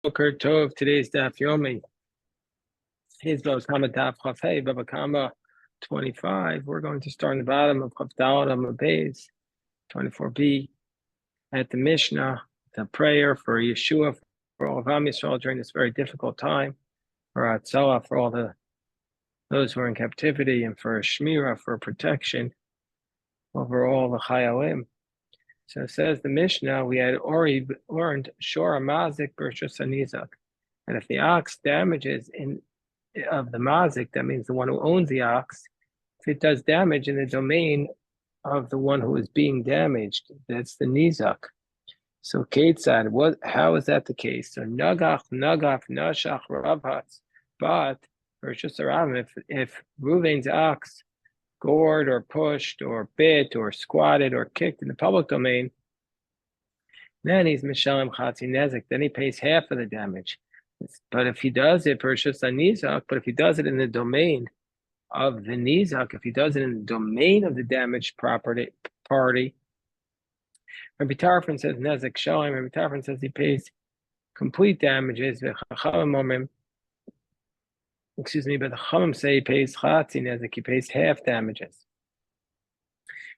Boker Tov, today's Daf Yomi. His Bava Kamma Daf Chaf Hey, Bava Kamma 25. We're going to start in the bottom of Chaf Daled Amud Beis 24b at the Mishnah, the prayer for Yeshua for all of Am Yisrael during this very difficult time, for Atzalah, for all those who are in captivity, and for Shmira, for protection over all the Chayalim. So it says the Mishnah, we had already learned Shor Mazik Bershus Anizak. And if the ox damages of the mazik, that means the one who owns the ox, if it does damage in the domain of the one who is being damaged, that's the nizak. So Ketzad, how is that the case? So Nagach, Nashach, Rabhatz. But Bershus Aram, if Ruvain's ox gored or pushed or bit or squatted or kicked in the public domain, then he's Mishalim Chatzi Nezik, then he pays half of the damage. But if he does it Bershus Nizak, but if he does it in the domain of the Nizak, if he does it in the domain of the damaged party, Rabbi Tarfon says Nezik Shalim, Rabbi Tarfon says he pays complete damages, but the Chachamim say he pays Chatzi Nezik, he pays half damages.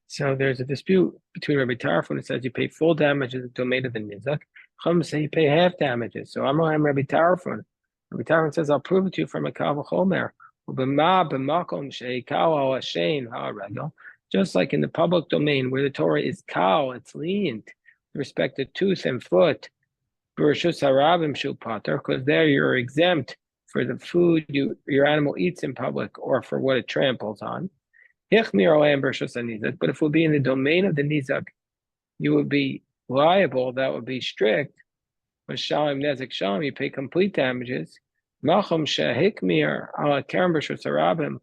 So there's a dispute between Rabbi Tarfon who says you pay full damages in the domain of the Nizak. Chum say you pay half damages. So I'm Rabbi Tarfon. Rabbi Tarfon says, I'll prove it to you from a Bava Kamma. Just like in the public domain where the Torah is kal, it's lenient with respect to tooth and foot, because there you're exempt for the food your animal eats in public or for what it tramples on. But if it would be in the domain of the Nizak, you would be liable, that would be strict. Shalim Nezik Shalim, you pay complete damages. Machom Shehikmir ala Kerem B'Shus Harabim,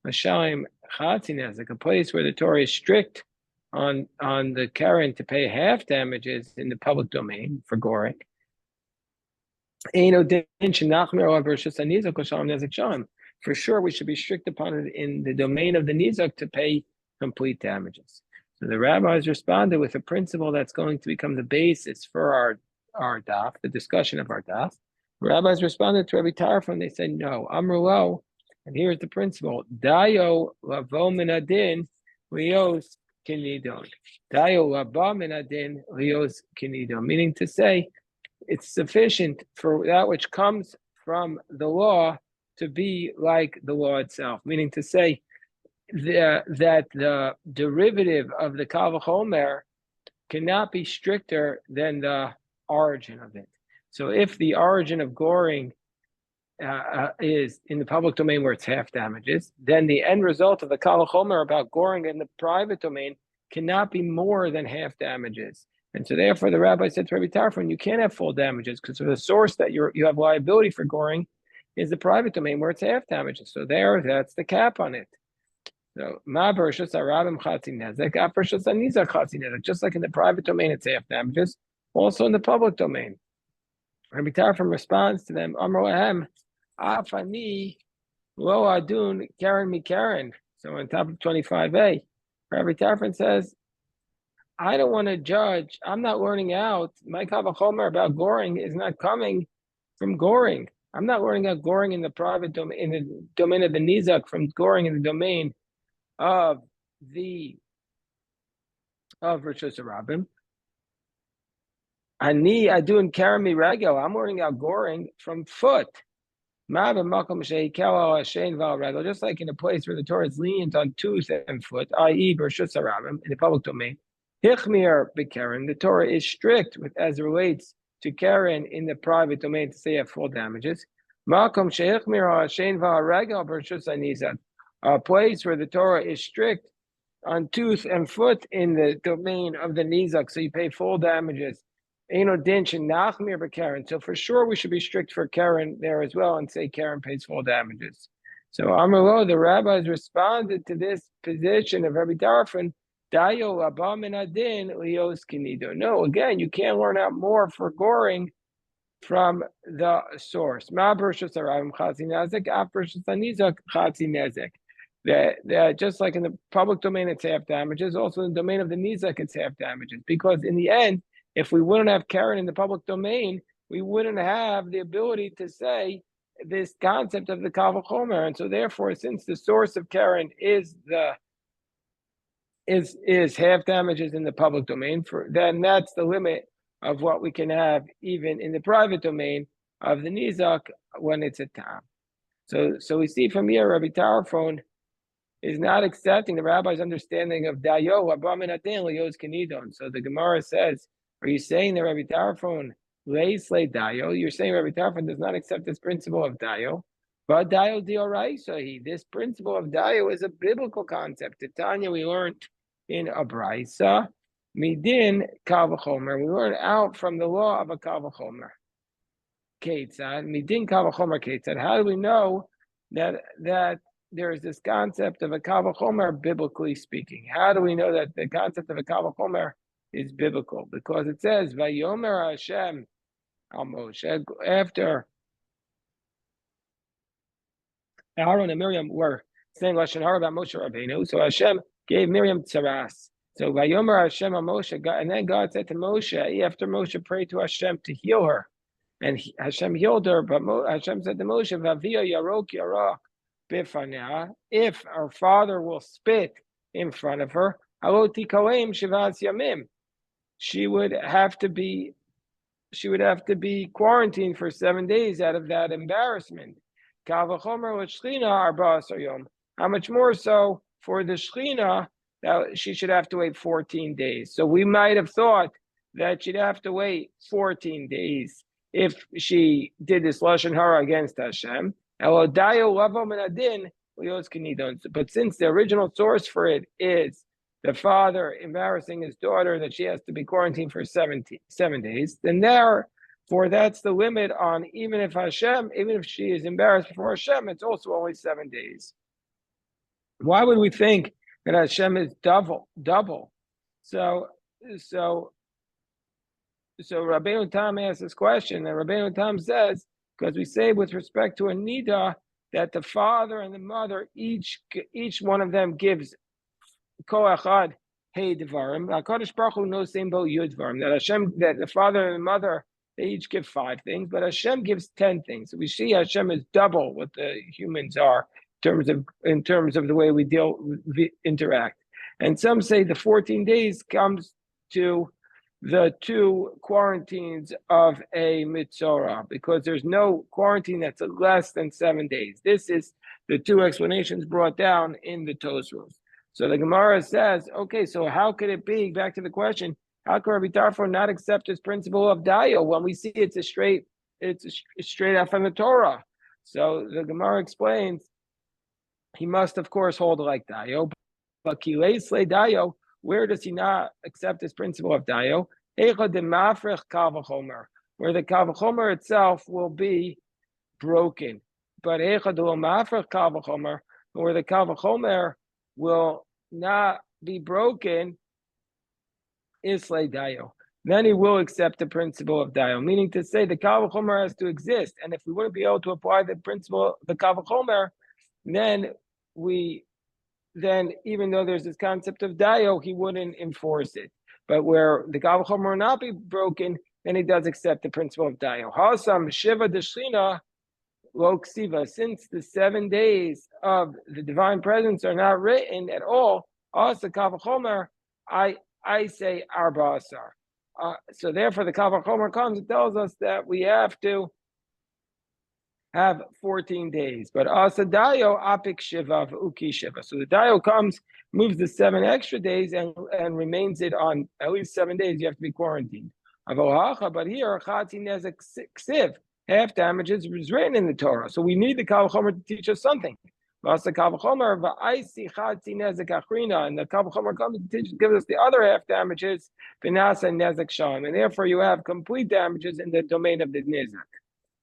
Shalim Chatzi Nezik, a place where the Torah is strict on the Karen to pay half damages in the public domain for goring. For sure, we should be strict upon it in the domain of the Nizak to pay complete damages. So the rabbis responded with a principle that's going to become the basis for our daf, the discussion of our daf. The rabbis responded to Rabbi Tarfon. They said, no, Amrulo, and here's the principle: Dayo lavo min adin lios kinidon. Dayo laba min adin lios kinidon. Meaning to say, it's sufficient for that which comes from the law to be like the law itself. Meaning to say that the derivative of the Kal V'chomer cannot be stricter than the origin of it. So if the origin of goring is in the public domain where it's half damages, then the end result of the Kal V'chomer about goring in the private domain cannot be more than half damages. And so therefore the rabbi said to Rabbi Tarfon, you can't have full damages because the source that you have liability for goring is the private domain where it's half damages. So that's the cap on it. So ma bershus harabim chatzi nezek, bershus anizak chatzi nezek. Just like in the private domain, it's half damages. Also in the public domain. Rabbi Tarfon responds to them, Amrohem, afani lo adun karen mi karen. So on top of 25a, Rabbi Tarfon says, I don't want to judge. I'm not learning out. My Kal V'chomer about goring is not coming from goring. I'm not learning out goring in the private domain, in the domain of the Nizak, from goring in the domain of Rishus Harabim. Ani adun karami regel. I'm learning out goring from foot. Just like in a place where the Torah is lenient on tooth and foot, i.e., Rishus Harabim, in the public domain. Hichmir b'Karen, the Torah is strict as it relates to Karen in the private domain to say you have full damages. Makom shehichmir ha'ashen v'ha'regel b'Rishus Hanizak, a place where the Torah is strict on tooth and foot in the domain of the Nizak, so you pay full damages. Eino din shenachmir b'Karen. So for sure we should be strict for Karen there as well and say Karen pays full damages. So Amaro, the rabbis responded to this position of Rabbi Tarfon. No, again, you can't learn out more for goring from the source. Just like in the public domain, it's half damages. Also, in the domain of the Nizak, it's half damages. Because in the end, if we wouldn't have Karen in the public domain, we wouldn't have the ability to say this concept of the Kal V'chomer. And so therefore, since the source of Karen is half damages in the public domain, then that's the limit of what we can have even in the private domain of the Nizak when it's a Tam. So we see from here, Rabbi Tarfon is not accepting the rabbi's understanding of Dayo, Abraminatin, Leos Kenidon. So the Gemara says, are you saying that Rabbi Tarfon lays Dayo? You're saying Rabbi Tarfon does not accept this principle of Dayo, but Dayo Dioraisa. This principle of Dayo is a biblical concept. Tanya, we learned in a Braisa, Midin Kal V'chomer. We learn out from the law of a Kal V'chomer. Ketzad, Midin Kal V'chomer Ketzad. How do we know that there is this concept of a Kal V'chomer, biblically speaking? How do we know that the concept of a Kal V'chomer is biblical? Because it says, Vayomer Hashem al Moshe, after Aaron and Miriam were saying Lashon Hara about Moshe Rabbeinu, so Hashem gave Miriam tzaras. So Vayomer Hashem al Moshe, and then God said to Moshe, after Moshe prayed to Hashem to heal her, and Hashem healed her, but Hashem said to Moshe, Vavia Yarok Yarok Bifanea, if our father will spit in front of her, Aloti Koim Shivas Yamim, she would have to be quarantined for 7 days out of that embarrassment. Kal V'chomer l'shchina arba asar yom. How much more so for the shchina that she should have to wait 14 days. So we might have thought that she'd have to wait 14 days if she did this Lashon Hara against Hashem. But since the original source for it is the father embarrassing his daughter that she has to be quarantined for 7 days, then therefore that's the limit on even if she is embarrassed before Hashem, it's also only 7 days. Why would we think that Hashem is double? So Rabbeinu Tam asks this question, and Rabbeinu Tam says, because we say with respect to a nida that the father and the mother each one of them gives koachad hey dvarim. HaKadosh Baruch Hu knows same boat yud dvarim. That the father and the mother, they each give 5 things, but Hashem gives 10 things. So we see Hashem is double what the humans are in terms of the way we interact. And some say the 14 days comes to the 2 quarantines of a mitzora, because there's no quarantine that's less than 7 days. This is the 2 explanations brought down in the Tosfos. So the Gemara says, okay, so how could it be, back to the question, how can Rabbi Tarfon not accept this principle of Dayo when we see it's straight out from the Torah? So the Gemara explains, he must of course hold like Dayo, but Kilei Dayo, where does he not accept this principle of Dayo? Where the Kal V'chomer itself will be broken. But where the Kal V'chomer will not be broken, Islay Dayo. Then he will accept the principle of Dayo, meaning to say the Kal V'chomer has to exist. And if we wouldn't be able to apply the principle, the Kal V'chomer, then even though there's this concept of Dayo, he wouldn't enforce it. But where the Kal V'chomer will not be broken, then he does accept the principle of Dayo. Hasam Shiva Deshchina Lo Ksiva, since the 7 days of the divine presence are not written at all, Asa Kal V'chomer, I say Arba Asar. So therefore the Kal V'chomer comes and tells us that we have to have 14 days. But Asa Dayo Apik Shiva Uki Shiva. So the Dayo comes, moves the 7 extra days and remains it on at least 7 days. You have to be quarantined. But here, Chati Nezek Ksiv, half damages was written in the Torah. So we need the Kal V'chomer to teach us something. And the Kal V'chomer comes to give us the other half damages, and therefore you have complete damages in the domain of the Nizak.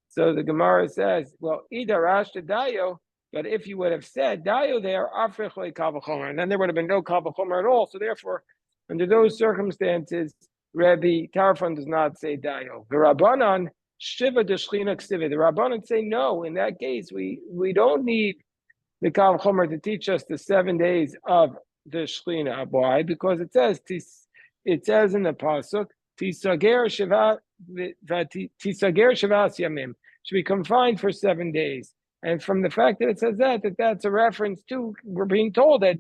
So the Gemara says, well, either Rashta Dayo, but if you would have said Dayo there, and then there would have been no Kal V'chomer at all. So therefore, under those circumstances, Rabbi Tarfon does not say Dayo. The Rabbanan, Shiva Deshchina Ksivi. The Rabbanan say no. In that case, we don't need the Kal V'chomer to teach us the 7 days of the Shechina. Why? Because it says in the pasuk, tisager shiva yamim, should be confined for 7 days. And from the fact that it says that's a reference to, we're being told that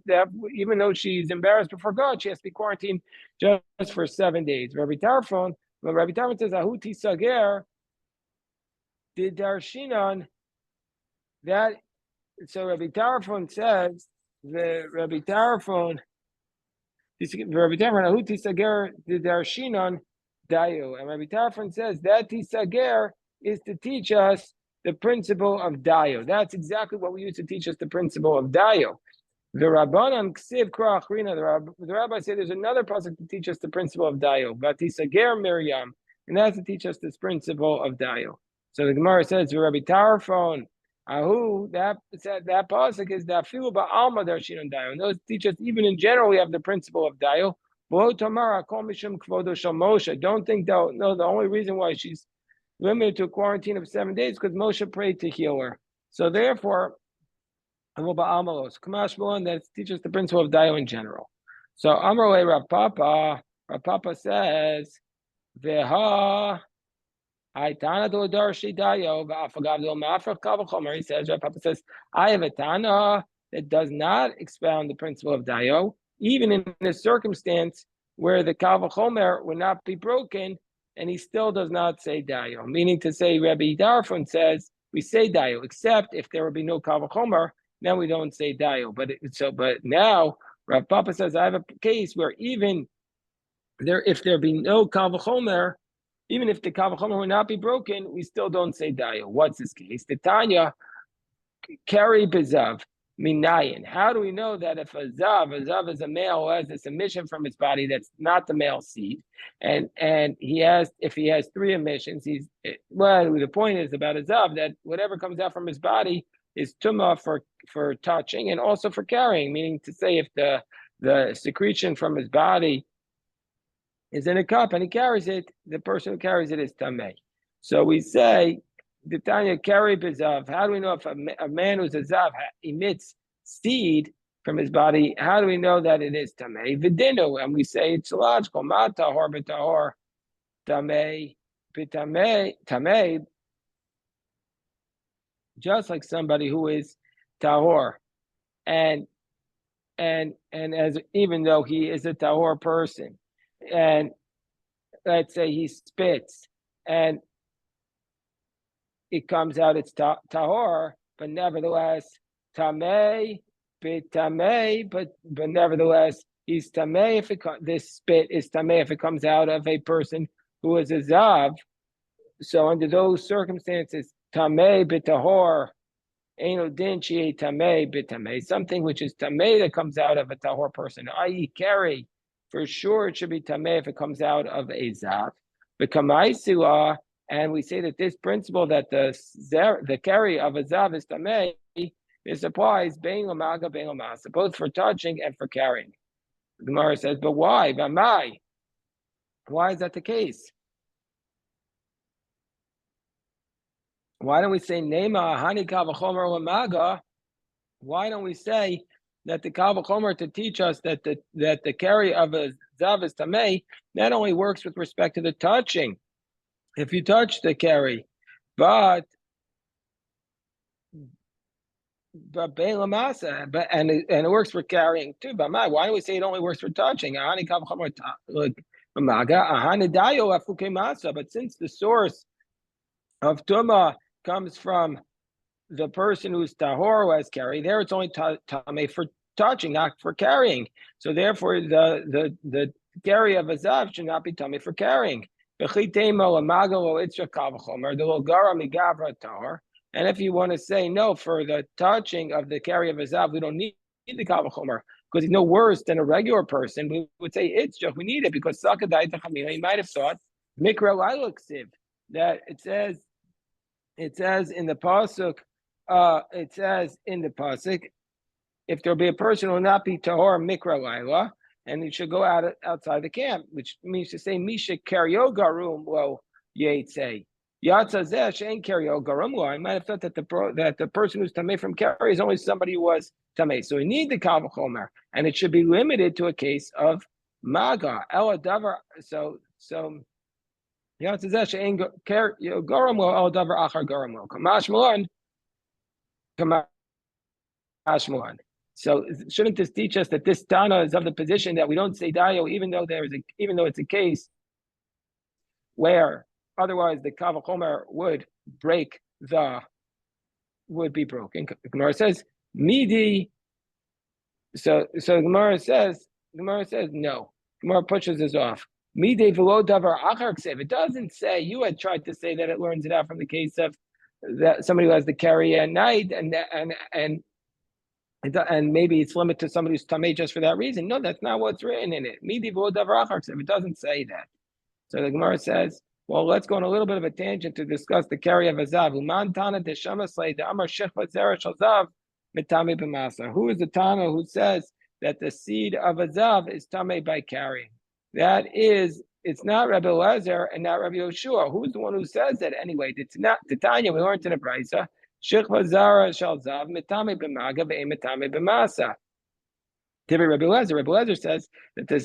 even though she's embarrassed before God, she has to be quarantined just for 7 days. Rabbi Tarfon says, Ahuti Sager did Darshinan, that, so Rabbi Tarfon says, Rabbi Tarfon, Ahuti Sager did Darshinan Dayu. And Rabbi Tarfon says that Tisager is to teach us the principle of Dayo. That's exactly what we use to teach us the principle of Dayo. The Rabbanan Ksiv Krachrina, the rabbi said there's another pasuk to teach us the principle of Dayo. Vatisager Miriam, and that's to teach us this principle of Dayo. So the Gemara says, Rabbi Tarfon, Ahu, that pasuk is that filu ba'alma darshinon Dayo. And those teach us even in general we have the principle of Dayo. Don't think though, no, the only reason why she's limited to a quarantine of 7 days because Moshe prayed to heal her. So therefore, that teaches the principle of Dayo in general. So Amrole Rav Papa says, Veha Aitana do Darshi Dayo, he says, Rav Papa says, I have a Tana that does not expound the principle of Dayo, even in a circumstance where the Kal V'chomer would not be broken, and he still does not say Dayo. Meaning to say, Rabbi Darfon says, we say Dayo, except if there would be no Kal V'chomer, then we don't say Dayo. But now, Rav Papa says, I have a case where even there, if there be no Kal V'chomer, even if the Kal V'chomer would not be broken, we still don't say Dayo. What's this case? The Tanya, Kari Bezav, Minayin. How do we know that if a zav is a male who has this emission from his body that's not the male seed, and if he has 3 emissions, the point is about a zav that whatever comes out from his body is tumah for touching and also for carrying, meaning to say if the secretion from his body is in a cup and he carries it, the person who carries it is tamei. So we say, the Tanya carry bezav. How do we know if a man who's a zav emits seed from his body? How do we know that it is tamei? Vidinu, and we say it's logical. Ma tahor b'tahor tamei tamei. Just like somebody who is tahor, and as even though he is a tahor person, and let's say he spits and it comes out, it's tahor, but nevertheless tamei, but nevertheless he's tamei if this spit is tamei if it comes out of a person who is a zav. So under those circumstances, tamei b'tahor, eno din she tamei b'tamei, something which is tamei that comes out of a tahor person, i.e. carry, for sure it should be tamei if it comes out of a zav. B'kamaisua. And we say that this principle that the carry of a zav is tamei, this applies bein l'maga, bein l'masa, both for touching and for carrying. The Gemara says, but why? B'mai? Why is that the case? Why don't we say nema hani kal v'chomer l'maga? Why don't we say that the kal v'chomer to teach us that the carry of a zav is tamei not only works with respect to the touching, if you touch the carry, but bein l'masa, and it works for carrying too. But why do we say it only works for touching? But since the source of tuma comes from the person who's tahor who has carry, there it's only tamei for touching, not for carrying. So therefore, the carry of a zav should not be tamei for carrying. And if you want to say no, for the touching of the carry of a zav, we don't need the kal v'chomer because he's no worse than a regular person. We would say it's just we need it because he might have thought mikra la'iluksiv that it says in the pasuk. If there'll be a person who will not be tahor mikra laila, and he should go outside the camp, which means to say misha karyogarum lo yetze yatza zeh she'en karyogarum lo. I might have thought that the person who's tamei from carry is only somebody who was tamei, so we need the kal v'chomer, and it should be limited to a case of maga ela davar. So So yeah, it's a she'ein goram lo al davar achar goram lo kamash malon kamash malon. So shouldn't this teach us that this Tana is of the position that we don't say dayo, even though it's a case where otherwise the kavachomer would be broken. Gemara says midi. So Gemara says no. Gemara pushes us off. Midi v'lo davar achar ksev. It doesn't say. You had tried to say that it learns it out from the case of that somebody who has to carry at night and maybe it's limited to somebody who's tamei just for that reason. No, that's not what's written in it. Midi v'lo davar achar ksev. It doesn't say that. So the Gemara says, well, let's go on a little bit of a tangent to discuss the carry of a zav. Uman tana de shamaslei de amar shechvat zera shal zav mitame b'masa. Who is the tana who says that the seed of a zav is tame by carrying? It's not Rabbi Elazar and not Rabbi Yoshua. Who's the one who says that anyway? The Tanya we learned in the Brisa. Shechvat zera shal zav mitame b'maga ve'em mitame b'masa. Rabbi Elazar says that the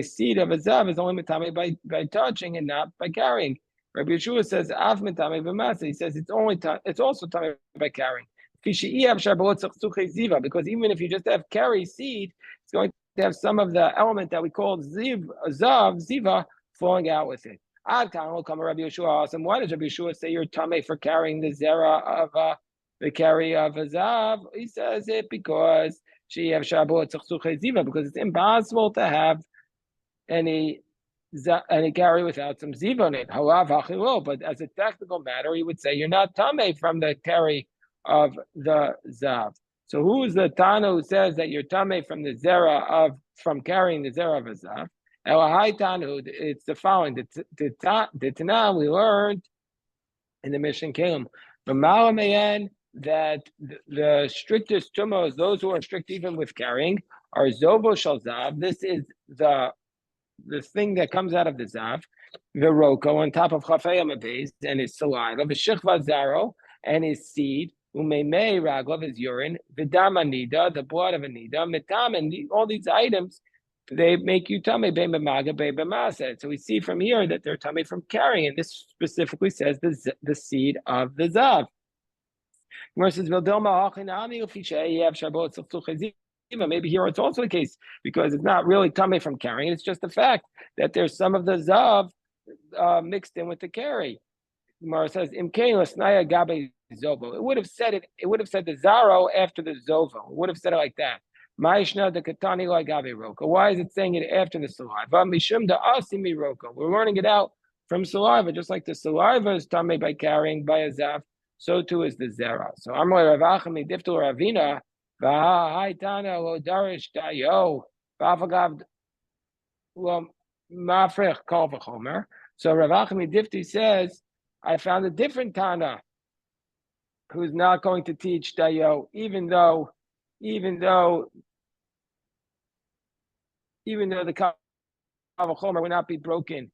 seed of a zav is only mitame by touching and not by carrying. Rabbi Yeshua says af mitame b'masa. He says it's also tame by carrying. Because even if you just have carry seed, it's going to have some of the element that we call ziva falling out with it. Why does Rabbi Yeshua say you're tame for carrying the zera of the carry of a zav? He says it because it's impossible to have any carry without some ziva on it. But as a technical matter, he would say you're not tame from the carry of the zav. So who is the Tana who says that you're tame from from carrying the zera of a zav? It's the following. The Tana we learned in the Mishnah Kalim that the strictest tumos, those who are strict even with carrying, are zobo shal zav. This is the thing that comes out of the zav, the roko on top of chafayim base and his saliva, the shechva zaro and his seed, umemei raglav his urine, v'dam anida, the blood of anida, metam, and all these items they make you tame be b'maga be b'masa. So we see from here that they're tame from carrying, and this specifically says the seed of the zav. Maybe here it's also the case because it's not really tame from carrying. It's just the fact that there's some of the zav mixed in with the carry. Gemara says it would have said it. It would have said the zaro after the zovo. It would have said it like that. Why is it saying it after the saliva? We're learning it out from saliva, just like the saliva is tame by carrying by a zav. So too is the zera. So Amar Ravachami Diftul Ravina Vahaitana Lo Darish Dayo Bavagav Mafrech Kol V'Chomer. So Ravachami Difti says, I found a different Tana who's not going to teach Dayo, even though the Kal V'Chomer would not be broken,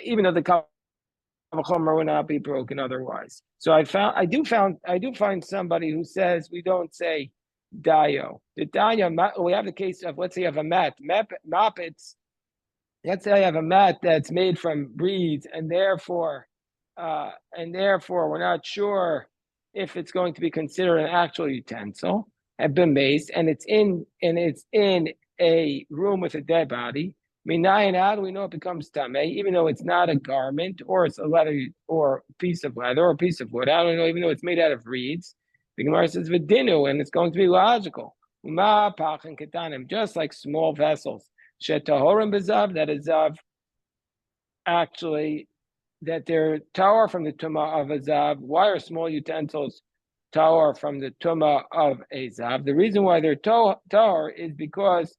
even though the Kal Chomer will not be broken otherwise. So I do find somebody who says we don't say dayo. The dayo, we have the case of, let's say you have a mat. Let's say I have a mat that's made from reeds, and therefore we're not sure if it's going to be considered an actual utensil and been maced, and it's in a room with a dead body. How do we know it becomes tamei, even though it's not a garment, or it's a leather, or a piece of leather, or a piece of wood? How do we know, even though it's made out of reeds? The Gemara says v'dinu, and it's going to be logical. Just like small vessels, shetahorim bezav, that is of actually that they're tahor from the tumah of a zav. Why are small utensils tahor from the tumah of a zav? The reason why they're tahor is because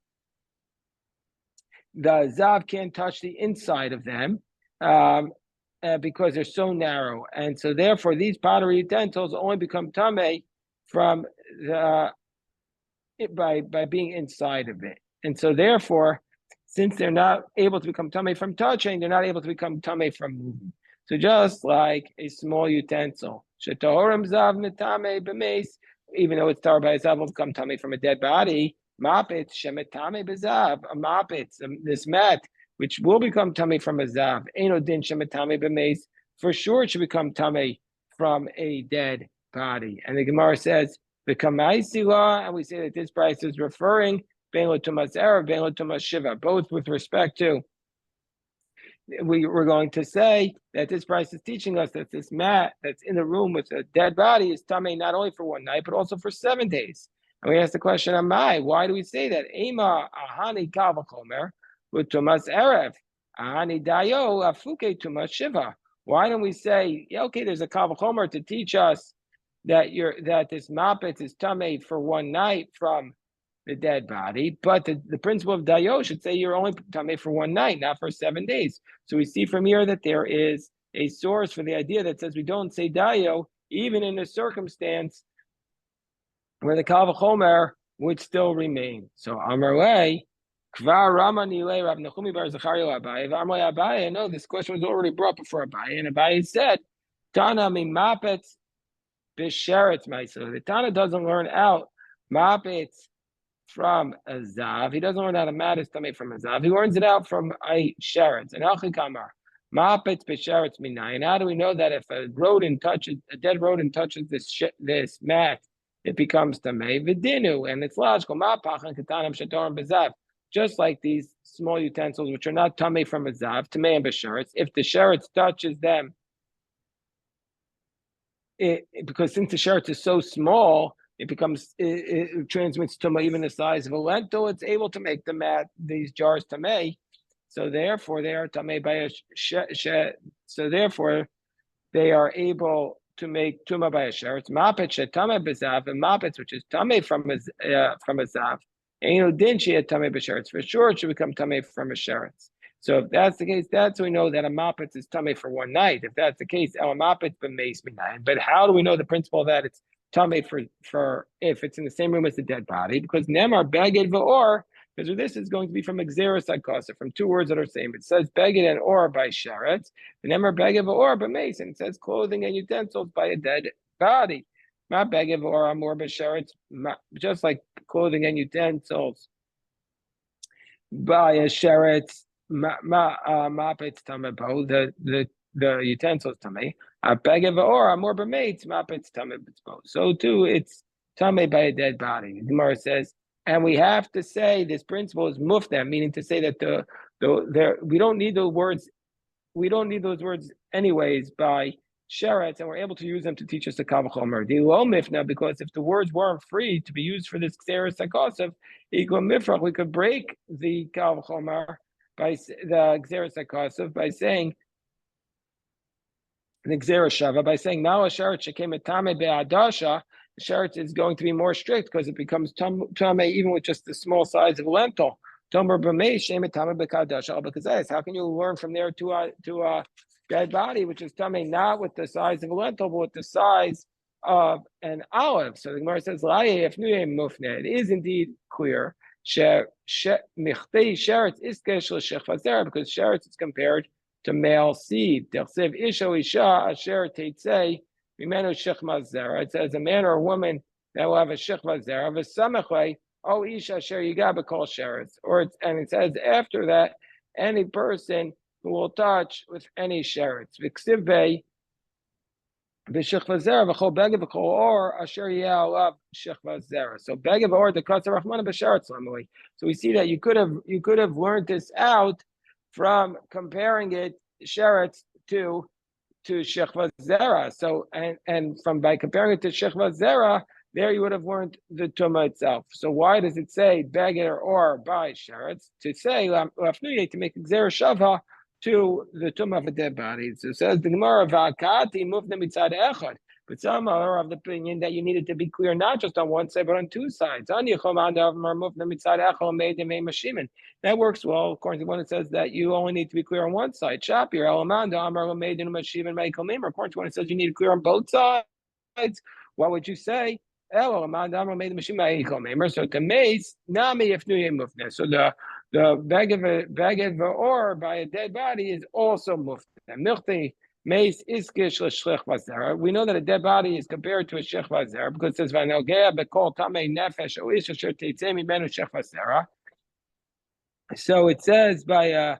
the zav can't touch the inside of them because they're so narrow, and so therefore these pottery utensils only become tamei from by being inside of it, and so therefore, since they're not able to become tamei from touching, they're not able to become tamei from moving. So just like a small utensil, shetohorim zav mitame b'meis, even though it's tar by a zav, will become tamei from a dead body. Mapits shemetame bezav, a mapits, this mat which will become tummy from a zav. Eino din shemetame b'meis. For sure, it should become tummy from a dead body. And the Gemara says the kamaisi law, and we say that this price is referring ben lo tumas erev, ben lo tumas shiva, both with respect to. We're going to say that this price is teaching us that this mat that's in the room with a dead body is tamei not only for one night but also for 7 days. And we ask the question, Amai, why do we say that? Ema ahani kavachomer with tumas erev, ahani dayo afuke tumas shiva. Why don't we say, yeah, okay, there's a kavachomer to teach us that this mapet is tamei for one night from the dead body, but the principle of dayo should say you're only tamei for one night, not for 7 days. So we see from here that there is a source for the idea that says we don't say dayo even in a circumstance where the kal v'chomer would still remain. So Amarle, Kvar Rama Nile Rav Nachumi Bar Zacharia Abaye, Amarle Abaye. No, this question was already brought before Abaye, and Abaye said, Tana mi mapetz b'sheretz ma'isa. The Tana doesn't learn out mapetz from a zav. He doesn't learn how to matis tamei from a zav. He learns it out from a sheretz. And Alchi Kamar, mapetz b'sheretz minai. And how do we know that if a dead rodent touches this mat, it becomes tamei v'dinu, and it's logical. Ma'pachan ketanim shetorim b'zav. Just like these small utensils, which are not tamei from a zav, tamei and b'sheretz. If the sheretz touches them, because since the sheretz is so small, it transmits tumah even the size of a lentil. It's able to make these jars tamei. So therefore, they are tamei by a so therefore, they are able to make tumah by a sheretz. Mapet shetamei b'zav, and mapet which is tamei from a zav. Eino din she'et tamei b'sheretz. For sure, it should become tamei from a sheretz. So if that's the case, that's we know that a mapet is tamei for one night. If that's the case, el mapet b'meis minayin. But how do we know the principle that it's tamei for if it's in the same room as the dead body? Because nemar beged v'or, because this is going to be from exeris akasa, from two words that are same. It says beged and or by sheretz, and nemar beged v'or b'meis, and it says clothing and utensils by a dead body. Not beged v'or amor b'sheretz, just like clothing and utensils by a sheretz. Mapetz tamei bo, the utensils tamei. Beged v'or amor b'meis, mapetz tamei bo. So too, it's tamei by a dead body. The Gemara says, and we have to say this principle is muftem, meaning to say that we don't need those words anyways by sheretz, and we're able to use them to teach us the kal v'chomer. The lo mifna, because if the words weren't free to be used for this xeris hakosov, we could break the kal v'chomer by the xeris hakosov by saying the xeris shava, by saying now a sheretz shekem etame be'adasha. The sheretz is going to be more strict because it becomes tamei even with just the small size of a lentil. Tomer b'mei shem etame be'kadasha because how can you learn from there to a dead body, which is tamei not with the size of a lentil, but with the size of an olive? So the Gemara says, it is indeed clear because sheretz is compared to male seed. It says a man or a woman that will have a shechva zera, oh isha sher yiga b'kol sheretz, and it says after that any person who will touch with any sheretz. V'ksiv bei b'shechva zera v'chol beged v'chol or asher yeh alav shechva zera. So beged or the kasser rachmana b'sheretz lamui. So we see that you could have learned this out from comparing it sheretz to shechva zera. So and from by comparing it to shechva zera, there you would have learned the tumah itself. So why does it say beged or by sheretz? To say to make xera shava to the tumah of a dead body. So it says the Gemara v'akati mufna mitzad echad. But some are of the opinion that you needed to be clear not just on one side but on two sides. That works well according to one that says that you only need to be clear on one side. According to one that says you need to be clear on both sides. What would you say? So to mace nami if mufna. So the beged or by a dead body is also mufna. Mace iskish l'shlech v'zera. We know that a dead body is compared to a shech v'zera because it says v'nogea bekol tamei nefesh oish asher teitzei mimenu shech v'zera. So it says by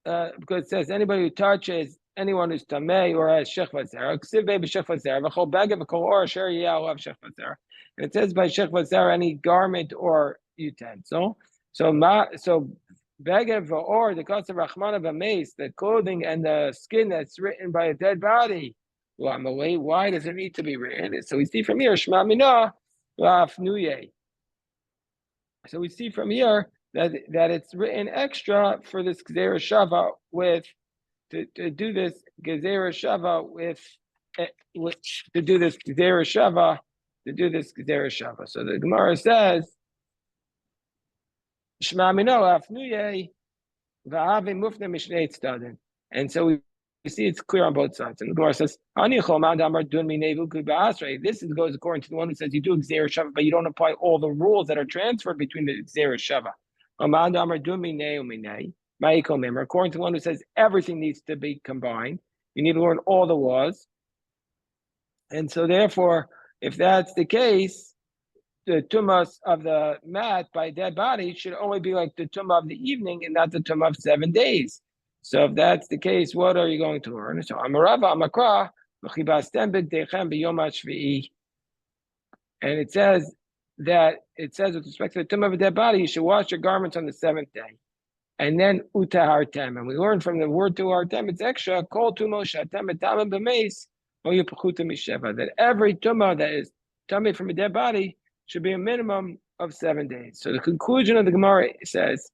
because it says anybody who touches anyone who's tamei or has shechvat zera, ksiv be b'shechvat zera, v'chol beged v'chol or asher yiyah have shechvat zera. And it says by shechvat zera any garment or utensil. So beged or the cost of rachmana v'meis, the clothing and the skin that's written by a dead body. Well, why does it need to be written? So we see from here shma mina la'afnuye. So we see from here that it's written extra for this Gezerah Shava to do this Gezerah Shava to do this Gezerah Shava. So the Gemara says, Shema Mino Afnuye V'Ave Mufne Mishnei Tzadin. And so we see it's clear on both sides. And the Gemara says, this goes according to the one who says you do Gezerah Shava, but you don't apply all the rules that are transferred between the Gezerah Shava. According to the one who says everything needs to be combined, you need to learn all the laws. And so therefore, if that's the case, the tumas of the mat by dead body should only be like the tumah of the evening and not the tumah of 7 days. So if that's the case, what are you going to learn? So Amarava Amakra, and it says with respect to the tumah of a dead body, you should wash your garments on the 7th day. And then utahartem. And we learn from the word tuhartem, it's extra, kol tumo shatem etamim b'meis, that every tumah that is tummy from a dead body should be a minimum of 7 days. So the conclusion of the Gemara says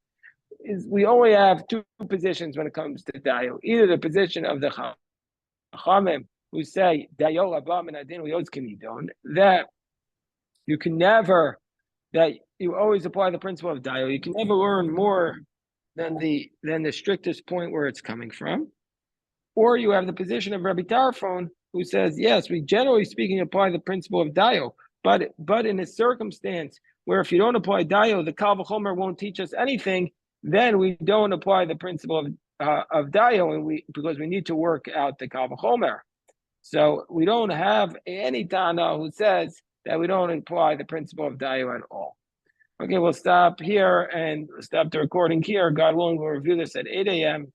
is we only have two positions when it comes to dayo. Either the position of the Chachamim who say dayo abam and adin uyodz that you can never, that you always apply the principle of dayo. You can never learn more than the strictest point where it's coming from. Or you have the position of Rabbi Tarfon who says, yes, we generally speaking apply the principle of dayo. But in a circumstance where if you don't apply dayo, the Kal V'chomer won't teach us anything, then we don't apply the principle of dayo, and because we need to work out the Kal V'chomer. So we don't have any Tana who says that we don't apply the principle of dayo at all. Okay, we'll stop here and stop the recording here. God willing, we'll review this at 8 a.m.